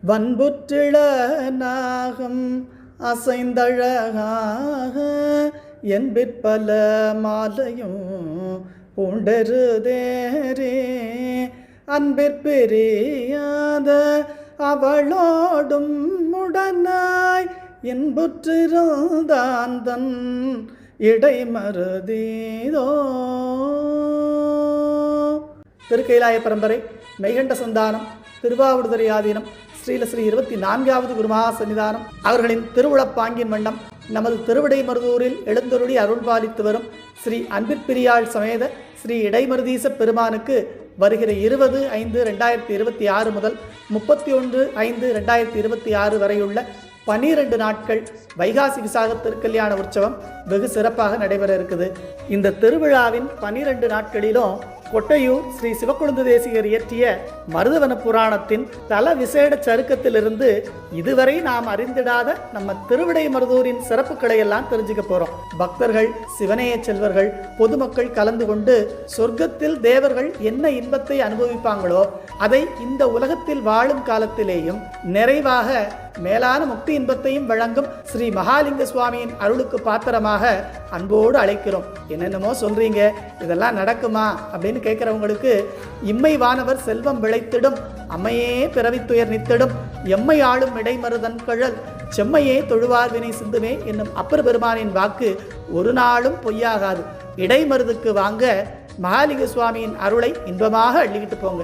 வன்புற்றிள நாகம் அசைந்தழகாக என்பிற்பல மாலையும் பூண்டருதேரே அன்பிற்பிரியாத அவளோடும் உடனாய் என்புற்றிருந்தான் தன் இடைமருதீதோ. திருக்கைலாய பரம்பரை மெய்கண்ட சந்தானம் திருவாவடுதுறை ஆதீனம் ஸ்ரீலஸ்ரீ 24வது குருமகா சன்னிதானம் அவர்களின் திருவுளப்பாங்கின் வண்ணம் நமது திருவிடைமருதூரில் எழுந்தருளி அருள்பாலித்து வரும் ஸ்ரீ அன்பிற்பிரியாள் சமேத ஸ்ரீ இடைமருதீச பெருமானுக்கு வருகிற 20/5/2026 முதல் 31/5/2026 வரையுள்ள 12 நாட்கள் வைகாசி விசாக திருக்கல்யாண உற்சவம் வெகு சிறப்பாக நடைபெற இருக்குது. இந்த திருவிழாவின் 12 நாட்களிலும் கொட்டையூர் ஸ்ரீ சிவக்கொழுந்து தேசிகர் இயற்றிய மருதவன புராணத்தின் தல விசேட சருக்கத்திலிருந்து இதுவரை நாம் அறிந்திடாத நம்ம திருவிடை மருதூரின் சிறப்புகளை எல்லாம் தெரிஞ்சுக்க போறோம். பக்தர்கள், சிவனேய செல்வர்கள், பொதுமக்கள் கலந்து கொண்டு சொர்க்கத்தில் தேவர்கள் என்ன இன்பத்தை அனுபவிப்பாங்களோ அதை இந்த உலகத்தில் வாழும் காலத்திலேயும் நிறைவாக மேலான முக்தி இன்பத்தையும் வழங்கும் ஸ்ரீ மகாலிங்க சுவாமியின் அருளுக்கு பாத்திரமாக அன்போடு அழைக்கிறோம். என்னென்னமோ சொல்றீங்க, இதெல்லாம் நடக்குமா அப்படின்னு கேட்கிறவங்களுக்கு இம்மை வானவர் செல்வம் விளைத்திடும், அம்மையே பிறவித்துயர் நித்திடும், எம்மை ஆளும் இடைமருதன் கழல் செம்மையே தொழுவார் வினை சிந்துமே என்னும் அப்பர் பெருமானின் வாக்கு ஒரு நாளும் பொய்யாகாது. இடைமருதுக்கு வாங்க மகாலிங்க சுவாமியின் அருளை இன்பமாக அள்ளிக்கிட்டு போங்க.